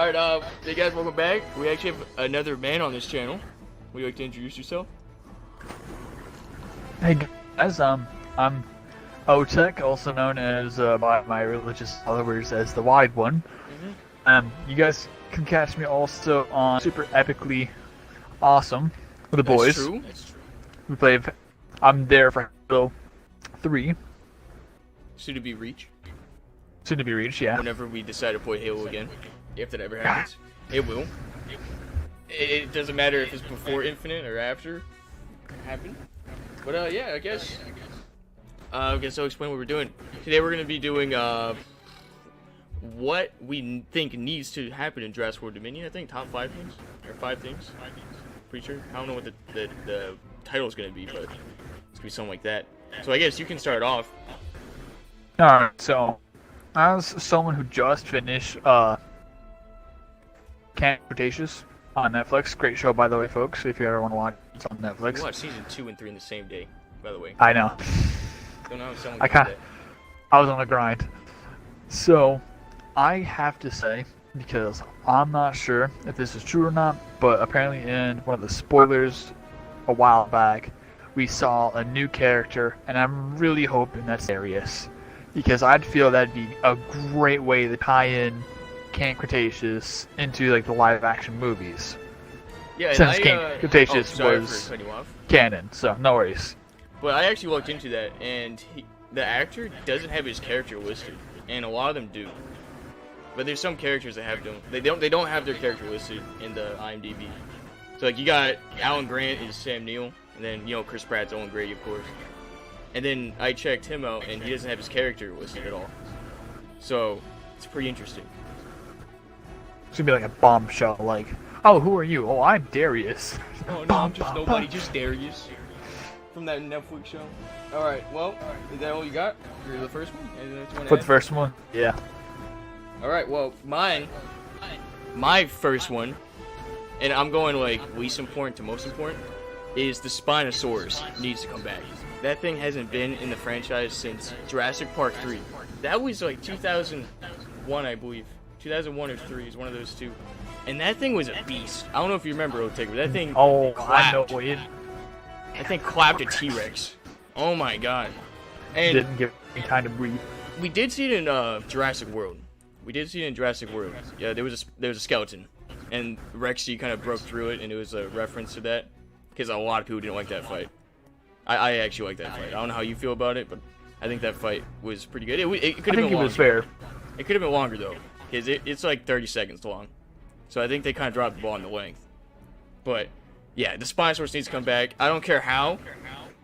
Alright, hey guys, welcome back. We actually have another man on this channel. Would you like to introduce yourself? Hey guys, I'm Otek, also known as by my religious followers as the Wide One. You guys can catch me also on Super Epically Awesome with the boys. That's true. That's true. We play. I'm there for Halo 3. Soon to be reach. Soon to be reached, yeah. Whenever we decide to play Halo again, if that ever happens, it will. It doesn't matter if it's before Infinite or after it happened. But yeah, I guess I'll explain what we're doing. Today we're gonna be doing what we think needs to happen in Jurassic World Dominion. I think top 5 things or 5 things. Pretty sure. I don't know what the title is gonna be, but it's gonna be something like that. So I guess you can start off. Alright, so as someone who just finished Camp Cretaceous on Netflix, great show by the way, folks. If you ever want to watch, it's on Netflix. We watched season 2 and 3 in the same day, by the way. I know. Don't know how someone I was on the grind. So, I have to say, because I'm not sure if this is true or not, but apparently in one of the spoilers a while back, we saw a new character, and I'm really hoping that's Darius. Because I'd feel that'd be a great way to tie in Camp Cretaceous into like the live action movies. Yeah, since Camp Cretaceous sorry was for cutting you off. canon, so no worries. But I actually looked into that, and the actor doesn't have his character listed, and a lot of them do. But there's some characters that have them. They don't have their character listed in the IMDb. So like you got Alan Grant is Sam Neill, and then Chris Pratt's Owen Grady, of course. And then I checked him out, and he doesn't have his character listed at all. So it's pretty interesting. It's gonna be like a bombshell, like, oh, who are you? Oh, I'm Darius. Oh no, I'm just nobody, just Darius. From that Netflix show. Alright, well, is that all you got for the first one? For the first one? Yeah. Alright, well, my first one, and I'm going like least important to most important, is the Spinosaurus needs to come back. That thing hasn't been in the franchise since Jurassic Park 3. That was like 2001, I believe. 2001 or 3 is one of those two. And that thing was a beast. I don't know if you remember, Otek, but that thing I know it. That thing clapped a T-Rex. Oh my god. And didn't give me time to breathe. We did see it in Jurassic World. Yeah, there was a skeleton. And Rexy kind of broke through it, and it was a reference to that. Because a lot of people didn't like that fight. I actually like that fight. I don't know how you feel about it, but I think that fight was pretty good. It could have been longer. It was fair. It could have been longer, though. Because it's like 30 seconds long. So I think they kind of dropped the ball in the length. But, yeah, the Spinosaurus needs to come back. I don't care how,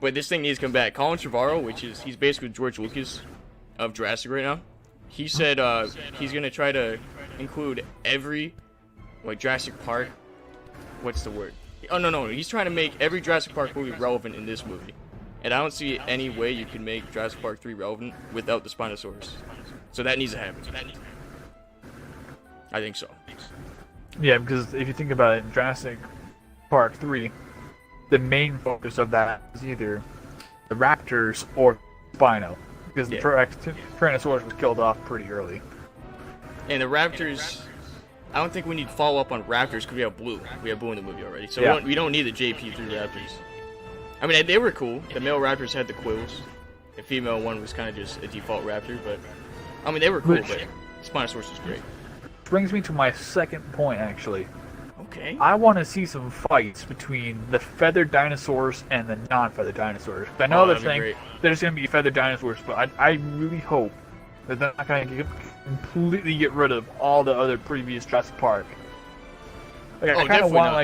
but this thing needs to come back. Colin Trevorrow, he's basically George Lucas of Jurassic right now. He said he's going to try to include every, like, Jurassic Park. What's the word? Oh, no. He's trying to make every Jurassic Park movie relevant in this movie. And I don't see any way you can make Jurassic Park 3 relevant without the Spinosaurus. So that needs to happen. I think so. Yeah, because if you think about it, in Jurassic Park 3, the main focus of that is either the raptors or Spino. Because the Tyrannosaurus was killed off pretty early. And the raptors... I don't think we need to follow up on raptors because we have Blue. We have Blue in the movie already. So we don't need the JP3 raptors. I mean, they were cool. The male raptors had the quills. The female one was kind of just a default raptor, but... I mean, they were cool, but Spinosaurus was great. Brings me to my second point, actually. Okay. I want to see some fights between the feathered dinosaurs and the non-feathered dinosaurs. I know they're saying there's going to be feathered dinosaurs, but I really hope that they're not going to completely get rid of all the other previous Jurassic Park. Like, I kind of want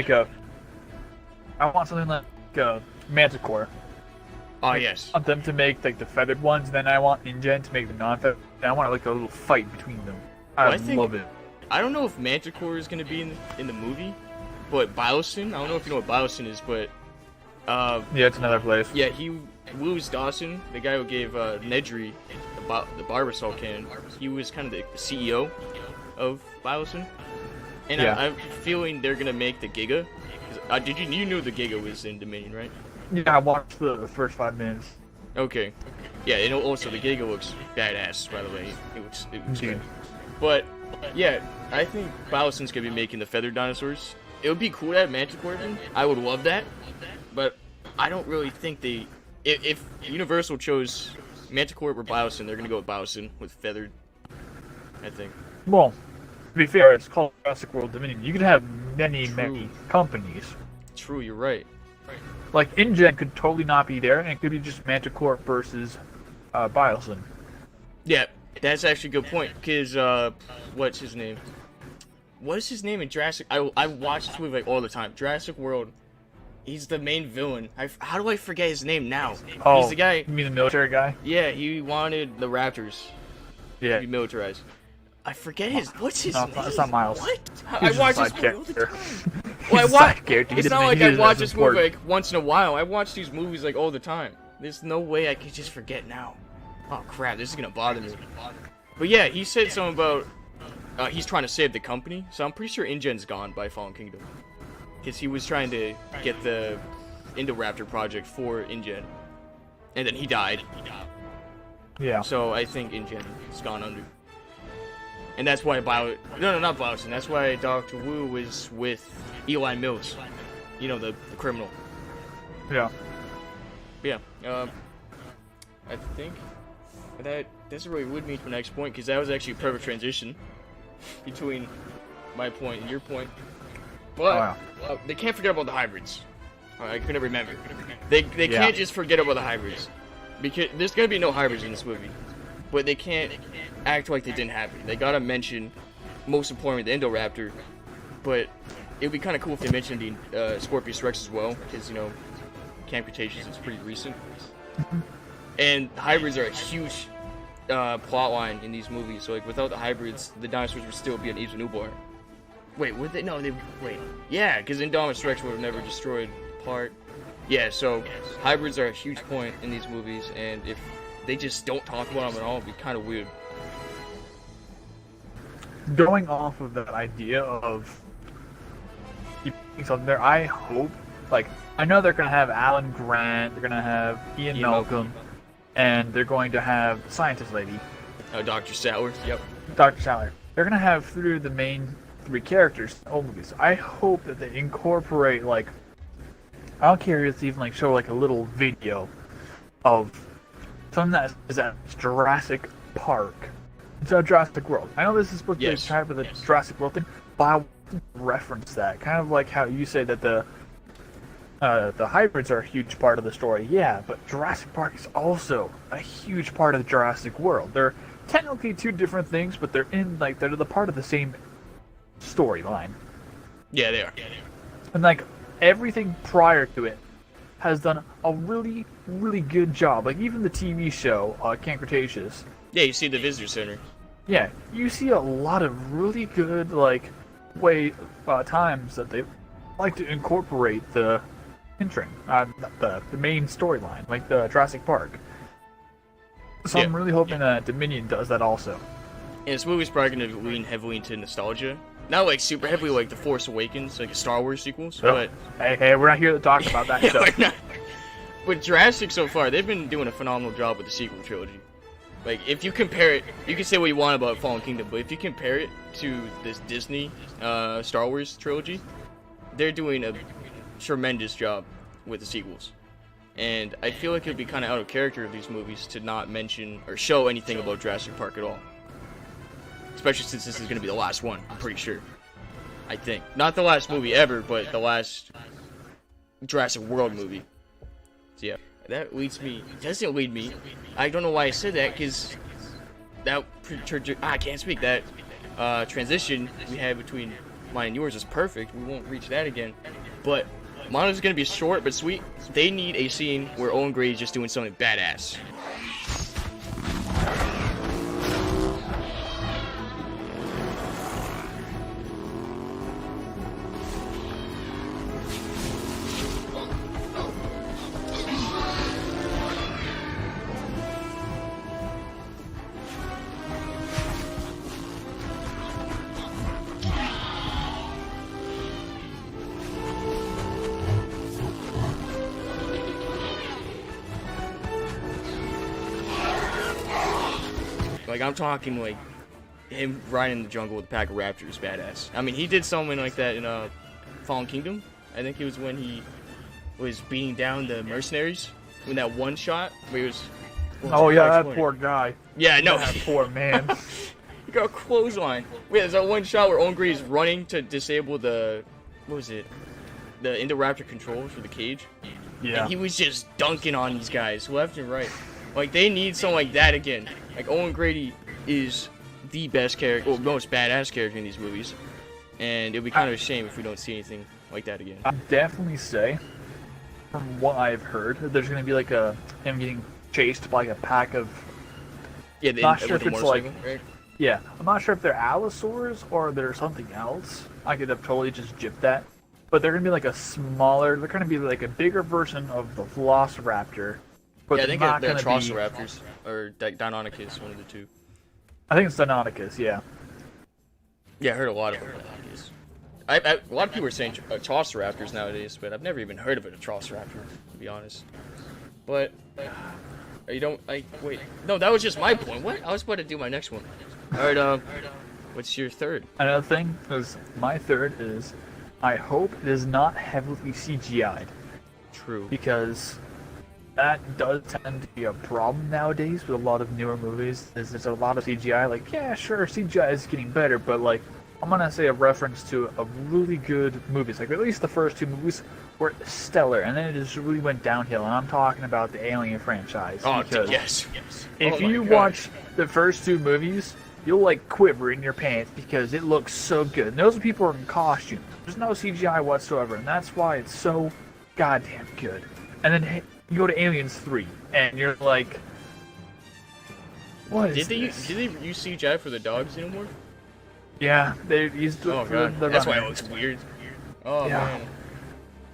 I want something like a Manticore. Oh, yes. I want them to make like the feathered ones, then I want InGen to make the non-feathered. And I want like a little fight between them. I love it. I don't know if Manticore is going to be in the movie, but Biosyn, I don't know if you know what Biosyn is, but... yeah, it's another place. Yeah, Lewis Dawson, the guy who gave Nedry the Barbasol cannon, he was kind of the CEO of Biosyn. And I'm feeling they're going to make the Giga. You knew the Giga was in Dominion, right? Yeah, I watched the first 5 minutes. Okay. Yeah, and also the Giga looks badass, by the way. It looks good. But, yeah, I think Biosyn's gonna be making the feathered dinosaurs. It would be cool to have Manticore in. I would love that, but I don't really think they. If Universal chose Manticore or Biosyn, they're gonna go with Biosyn with feathered. I think. Well, to be fair, it's called Jurassic World Dominion. You could have many True. companies. True, you're right. Like InGen could totally not be there, and it could be just Manticore versus Biosyn. Yeah, that's actually a good point. Cause what's his name? What is his name in Jurassic? I watch this movie like all the time. Jurassic World. He's the main villain. How do I forget his name now? Oh, he's the guy. You mean the military guy? Yeah, he wanted the Raptors Yeah. to be militarized. I forget his. What's his No, name? it's not Miles. What? He's I watch just this a movie all the character. time. He's Well, a side character. He It's doesn't not like use I it watch as this movie important. like once in a while. I watch these movies like all the time. There's no way I could just forget now. Oh crap, this is gonna bother me. But yeah, he said something about he's trying to save the company. So I'm pretty sure InGen's gone by Fallen Kingdom, because he was trying to get the Indoraptor project for InGen, and then he died. Yeah. So I think InGen's gone under. And that's why not Biosyn. That's why Dr. Wu was with Eli Mills. You know, the criminal. Yeah. Yeah. I think that doesn't really lead me to the next point, because that was actually a perfect transition between my point and your point. But they can't forget about the hybrids. I couldn't remember. They can't just forget about the hybrids, because there's gonna be no hybrids in this movie. But they can't act like they didn't happen. They gotta mention, most importantly, the Indoraptor. But it would be kind of cool if they mentioned the Scorpius Rex as well, because, you know, Camp Cretaceous is pretty recent. And hybrids are a huge plot line in these movies. So, like, without the hybrids, the dinosaurs would still be an Eva newborn. Wait, would they? No, they. Wait. Yeah, because Indominus Rex would have never destroyed part. Yeah, so hybrids are a huge point in these movies, and if they just don't talk about them at all, it'd be kind of weird. Going off of that idea of keeping something there, I hope, like, I know they're going to have Alan Grant, they're going to have Ian Malcolm, and they're going to have the scientist lady. Dr. Sauer, yep. Dr. Sauer. They're going to have through the main three characters in all movies. I hope that they incorporate, like, I don't care if it's even, like, show, like, a little video of something that is at Jurassic Park. It's a Jurassic World. I know this is supposed to be kind of the Jurassic World thing, but I reference that. Kind of like how you say that the hybrids are a huge part of the story. Yeah, but Jurassic Park is also a huge part of the Jurassic World. They're technically two different things, but they're the part of the same storyline. Yeah, they are. And like everything prior to it has done a really, really good job. Like even the TV show, Camp Cretaceous. Yeah, you see the visitor center. Yeah, you see a lot of really good times that they like to incorporate the the main storyline, like the Jurassic Park. So I'm really hoping that Dominion does that also. And this movie's probably going to lean heavily into nostalgia. Not like super heavily like The Force Awakens, like the Star Wars sequels, but... Hey, we're not here to talk about that stuff. We're not. But Jurassic so far, they've been doing a phenomenal job with the sequel trilogy. Like, if you compare it, you can say what you want about Fallen Kingdom, but if you compare it to this Disney Star Wars trilogy, they're doing a tremendous job with the sequels. And I feel like it would be kind of out of character of these movies to not mention or show anything about Jurassic Park at all. Especially since this is going to be the last one, I'm pretty sure. I think. Not the last movie ever, but the last Jurassic World movie. So yeah, that doesn't lead me. I don't know why I said that, because that, I can't speak, that transition we had between mine and yours is perfect. We won't reach that again. But mine is going to be short but sweet. They need a scene where Owen Grady is just doing something badass. Like, I'm talking, like, him riding in the jungle with a pack of raptors is badass. I mean, he did something like that in Fallen Kingdom. I think it was when he was beating down the mercenaries in that one shot where he was. Oh yeah, that poor guy. Yeah, no, that poor man. He got a clothesline. Wait, there's that one shot where Owen Grady's running to disable the what was it? The Indoraptor controls for the cage. Yeah. And he was just dunking on these guys left and right. Like they need something like that again. Like Owen Grady is the best character, or most badass character in these movies, and it'd be kind of a shame if we don't see anything like that again. I'd definitely say, from what I've heard, that there's gonna be like him getting chased by like a pack of. Yeah, not sure if it's like. Right? Yeah, I'm not sure if they're allosaurs or they're something else. I could have totally just gypped that, but they're gonna be like a smaller. They're gonna be like a bigger version of the Velociraptor. But yeah, I think they're gonna Atrociraptors or Deinonychus, one of the two. I think it's Deinonychus, yeah. Yeah, I heard a lot of Deinonychus. A lot of people are saying Atrociraptors nowadays, but I've never even heard of an Atrociraptor, to be honest. But you don't like wait. No, that was just my point. What? I was about to do my next one. All right. What's your third? Another thing is my third is, I hope it is not heavily CGI'd. True. Because that does tend to be a problem nowadays with a lot of newer movies. There's a lot of CGI. Like, yeah, sure, CGI is getting better, but like, I'm gonna say a reference to a really good movies. Like, at least the first two movies were stellar, and then it just really went downhill. And I'm talking about the Alien franchise. Oh, because yes. if you watch the first two movies, you'll like quiver in your pants because it looks so good. And those people are in costume. There's no CGI whatsoever, and that's why it's so goddamn good. And then you go to Aliens 3, and you're like, what is this? Did they use CGI for the dogs anymore? Yeah, they used it for the that's why it runners. looks weird. Oh, Yeah. man.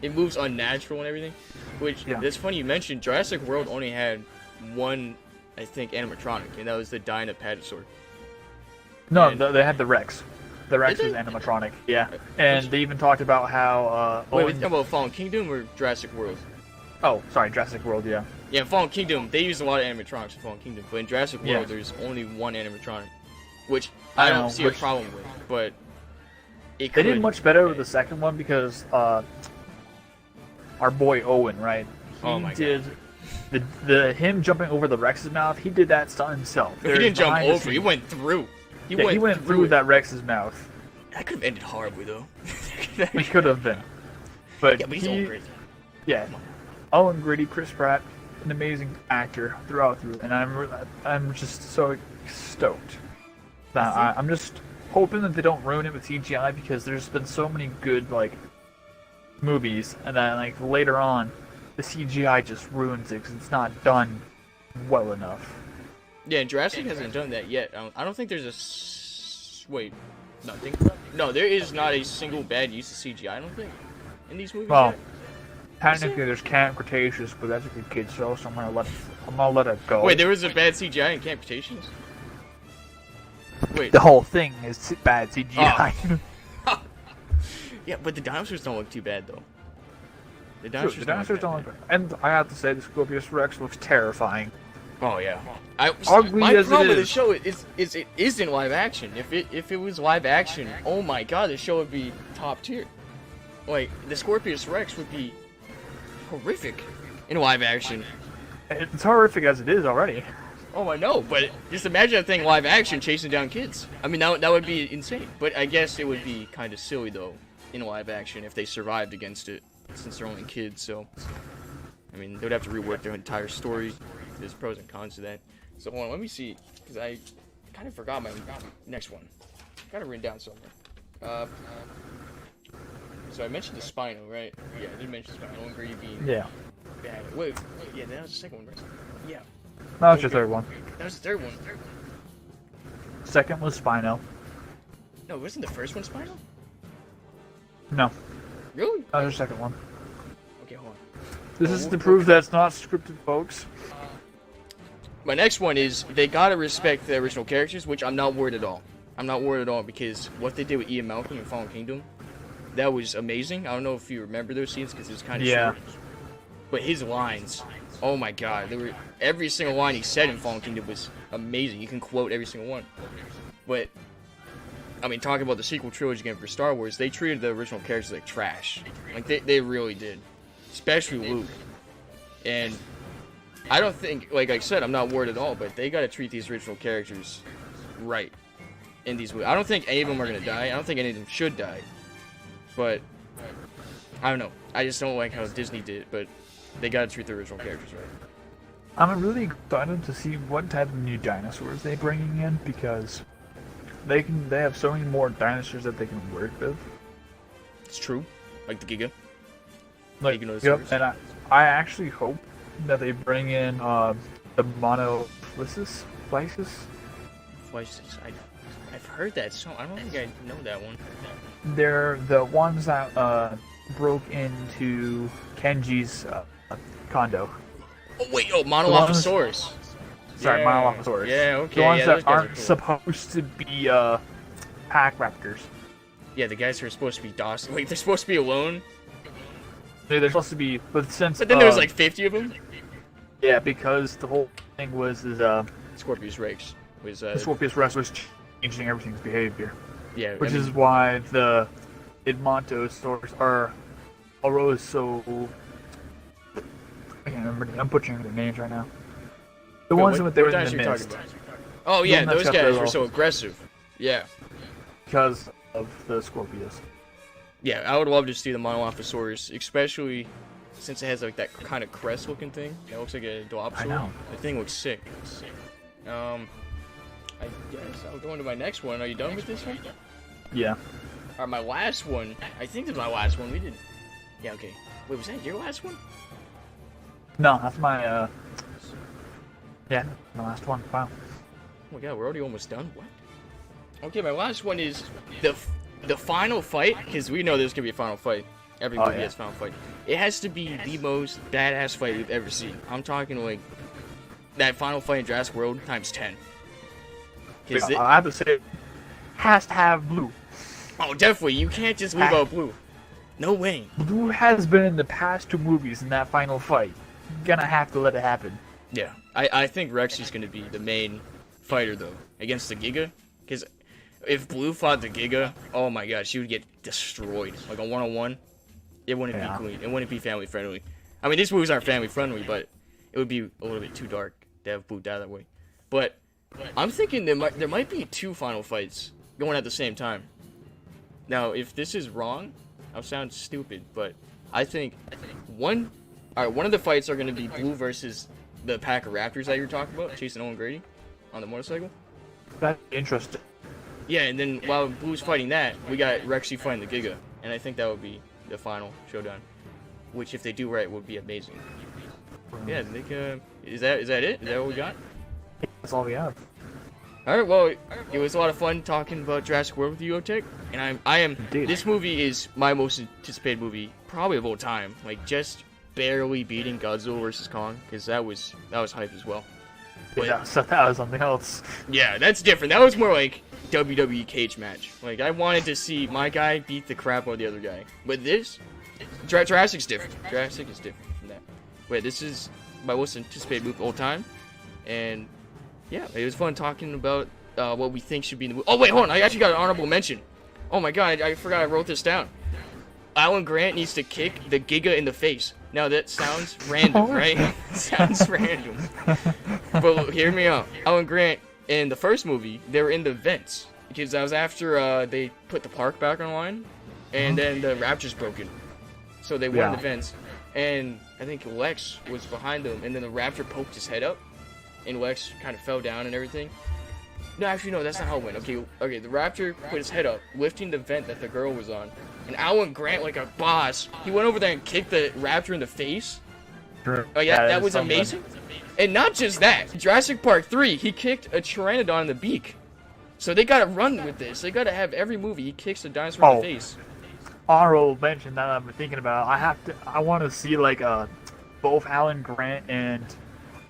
It moves unnatural and everything. Which, it's funny you mentioned, Jurassic World only had one, I think, animatronic, and that was the Dinopatasaur. No, And- they had the Rex. The Rex Did was they? animatronic, yeah. And they even talked about how... Wait, we're talking about Fallen Kingdom or Jurassic World? Oh, sorry, Jurassic World, yeah. Yeah, in Fallen Kingdom, they used a lot of animatronics in Fallen Kingdom, but in Jurassic World, Yeah. there's only one animatronic, which I I don't know, see which- a problem with, but it They could. did much better with the second one because our boy Owen, right? Oh my did the him jumping over the Rex's mouth. He did that stunt himself. He didn't jump behind the over, he scenes. went through. He went through it. that Rex's mouth. That could have ended horribly, though. He could have been, but Yeah, but he's all crazy. Yeah, Owen Grady, Chris Pratt, an amazing actor throughout, and I'm just so stoked. That I'm just hoping that they don't ruin it with CGI because there's been so many good like movies, and then like later on, the CGI just ruins it because it's not done well enough. Yeah, and Jurassic hasn't done that yet. I don't think there's wait, nothing. No, there is not a single bad use of CGI. I don't think in these movies. Well, yet. technically there's Camp Cretaceous, but that's a good kid show, so I'm gonna let it go. Wait, there was a bad CGI in Camp Cretaceous? Wait. The whole thing is bad CGI. Yeah, but the dinosaurs don't look too bad though. The Dude, the dinosaurs don't look. And I have to say, the Scorpius Rex looks terrifying. Oh yeah. Ugly my as it problem with the is. show is it isn't live action. If it was live action, oh my god, the show would be top tier. Like the Scorpius Rex would be horrific in live action. It's horrific as it is already. Oh, I know, but just imagine that thing live action chasing down kids. I mean, that would be insane. But I guess it would be kind of silly though in live action if they survived against it, since they're only kids. So, I mean, they would have to rework their entire story. There's pros and cons to that. So hold on, let me see, because I kind of forgot my next one. Got it written down somewhere. So I mentioned the Spino, right? Yeah, I did mention Spino and Grady being Yeah. bad. Wait, yeah, that was the second one, right? Yeah. That was your third one. That was the third one. Second was Spino. No, wasn't the first one Spino? No, Really? that was your second one. Okay, hold on. This is to prove that it's not scripted, folks. My next one is they gotta respect the original characters, which I'm not worried at all. I'm not worried at all because what they did with Ian Malcolm in Fallen Kingdom, that was amazing. I don't know if you remember those scenes because it's kind of Yeah. short. But his lines, oh my god, every single line he said in Fallen Kingdom was amazing. You can quote every single one. But I mean, talking about the sequel trilogy again for Star Wars, they treated the original characters like trash. Like, they really did. Especially Luke. And I don't think, like I said, I'm not worried at all, but they gotta treat these original characters right in these movies. I don't think any of them are gonna die. I don't think any of them should die. But, I don't know. I just don't like how Disney did it, but they gotta treat the original characters right. I'm really excited to see what type of new dinosaurs they're bringing in, because they have so many more dinosaurs that they can work with. It's true. Like the Giga. Like, yep, and I actually hope that they bring in the monoflisis. I've heard that song. I don't think I know that one. They're the ones that broke into Kenji's condo. Oh wait, Monolophosaurus. Sorry, Monolophosaurus. Yeah, okay. The ones yeah, that aren't supposed to be pack raptors. Yeah, the guys who are supposed to be docile. Wait, they're supposed to be alone? Yeah, they're supposed to be, but since... But then there was like 50 of them? Yeah, because the whole thing was... Scorpius Rex was... Scorpius Rex was changing everything's behavior. Yeah, which is why the Edmontosaurus are always so... I can't remember. I'm butchering their names right now. The ones that they were in the mist. Oh yeah, those guys were so aggressive. Yeah. Because of the Scorpius. Yeah, I would love to see the Monolophosaurus, especially since it has like that kind of crest-looking thing. It looks like a Dilophosaurus. I know. The thing looks sick. I guess I'll go into my next one. Are you done with this one? Yeah. Alright, my last one. I think this is my last one. We did. Yeah. Okay. Wait, was that your last one? No, that's my. Yeah, my last one. Wow. Oh my god, we're already almost done. What? Okay, my last one is the final fight, because we know there's gonna be a final fight. Every movie has a final fight. It has to be the most badass fight we've ever seen. I'm talking like that final fight in Jurassic World times 10. I have to say, it has to have Blue. Oh, definitely. You can't just leave out Blue. No way. Blue has been in the past 2 movies in that final fight. You're gonna have to let it happen. Yeah, I think Rex is gonna be the main fighter though against the Giga, because if Blue fought the Giga, oh my god, she would get destroyed. Like a 1-on-1, it wouldn't be clean. It wouldn't be family friendly. I mean, these movies aren't family friendly, but it would be a little bit too dark to have Blue die that way. But I'm thinking there might be 2 final fights going at the same time. Now, if this is wrong, I'll sound stupid, but I think one of the fights are going to be Blue versus the pack of raptors that you're talking about, chasing Owen Grady on the motorcycle. That's interesting. Yeah, and then while Blue's fighting that, we got Rexy fighting the Giga, and I think that would be the final showdown, which if they do right would be amazing. Yeah, I think, is that it? Is that what we got? That's all we have. Alright, well, it was a lot of fun talking about Jurassic World with you, Otek, and I am, Indeed. This movie is my most anticipated movie, probably of all time, like, just barely beating Godzilla vs. Kong, because that was hype as well. But, yeah, so that was something else. Yeah, that's different. That was more like WWE cage match. Like, I wanted to see my guy beat the crap out of the other guy. But this, Jurassic's different. Jurassic is different from that. Wait, this is my most anticipated movie of all time, and yeah, it was fun talking about what we think should be in the movie. Oh wait, hold on, I actually got an honorable mention. Oh my god, I forgot I wrote this down. Alan Grant needs to kick the Giga in the face. Now that sounds random, right? Sounds random. But hear me out. Alan Grant in the first movie, they were in the vents because that was after they put the park back online, and then the Raptors broke in, so they were in the vents. And I think Lex was behind them, and then the Raptor poked his head up, and Lex kind of fell down and everything. No, actually, no, that's not how it went. Okay, the Raptor put his head up, lifting the vent that the girl was on. And Alan Grant, like a boss, he went over there and kicked the Raptor in the face. Oh yeah, that was amazing. And not just that, Jurassic Park 3, he kicked a Pteranodon in the beak. So they gotta run with this. They gotta have every movie he kicks a dinosaur in the face. Honorable mention that I've been thinking about. I want to see like both Alan Grant and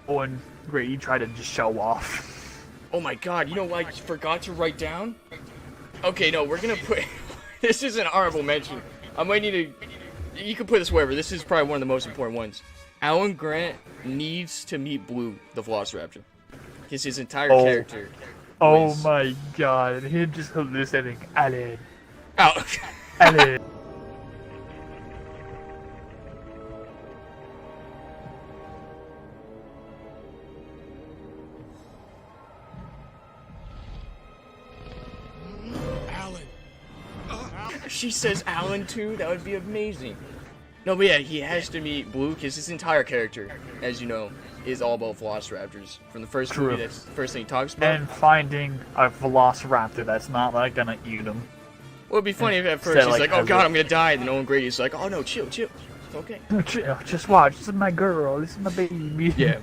Owen Grady try to just show off. Oh my god, you know what I forgot to write down? Okay, no, we're gonna put... This is an honorable mention. I might need to... You can put this wherever. This is probably one of the most important ones. Alan Grant needs to meet Blue, the Velociraptor. Because his entire character Oh was- my god, him just hallucinating. Alan. Oh. Alan. Alan. She says Alan too. That would be amazing. No, but yeah, he has to meet Blue because his entire character, as you know, is all about Velociraptors. From the first True. movie, that's the first thing he talks about. And finding a velociraptor that's not like gonna eat him. Well, it'd be funny if at first Instead, he's like, like, "Oh has God, a- I'm gonna die," and then Owen Grady's like, "Oh no, chill, chill, it's okay." Just watch. This is my girl. This is my baby. Yeah.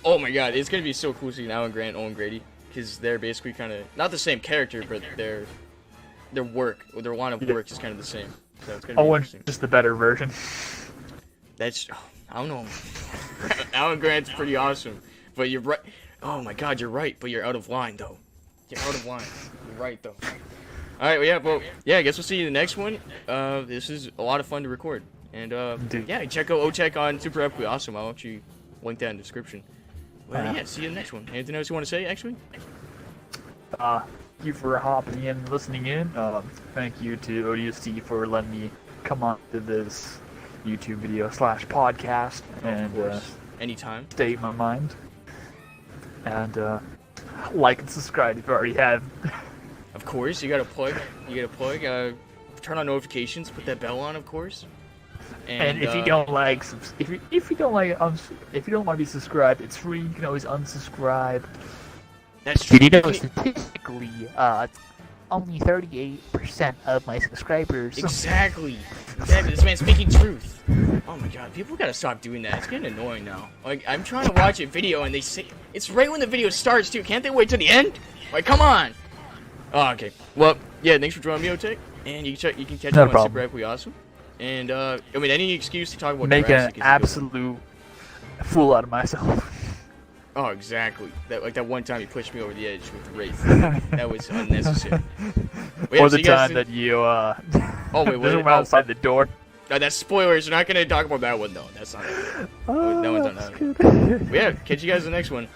Oh my God, it's gonna be so cool seeing Alan Grant, Owen Grady, because they're basically kind of not the same character, but their work, or their line of work is kind of the same. So it's gonna be Owen's interesting. just the better version. That's, I don't know. Alan Grant's pretty awesome, but you're right. Oh my God, you're right, but you're out of line though. You're out of line. You're right though. All right, well, yeah, I guess we'll see you in the next one. This is a lot of fun to record, and Dude. yeah, check out Otek on Super Epically Awesome. I'll actually link that in the description. Well, Yeah. yeah, see you in the next one. Anything else you want to say, actually? Thank you for hopping in and listening in. Thank you to ODST for letting me come on to this YouTube video / podcast and Anytime. state my mind. And like and subscribe if you already have. Of course, you gotta plug. Turn on notifications. Put that bell on, of course. And if you don't like, if you don't like, if you don't want to be subscribed, it's free. You can always unsubscribe. that's true. Did you know statistically, only 38% of my subscribers. Exactly. This man's speaking truth. Oh my God, people gotta stop doing that. It's getting annoying now. Like, I'm trying to watch a video and they say it's right when the video starts too. Can't they wait till the end? Like, come on. Oh, okay. Well, yeah. Thanks for joining me, Otek. And you can catch No me on problem. Super Epically Awesome. And I mean, any excuse to talk about Make Jurassic an is a good one. absolute fool out of myself. Oh, exactly. That one time you pushed me over the edge with Wraith. That was unnecessary. Well, yeah, Or so the you guys time did- that you Oh wait, just what? went outside the door. No, that's spoilers. We're not gonna talk about that one though. That's not it. Oh, that one's that's on good. But yeah, catch you guys in the next one.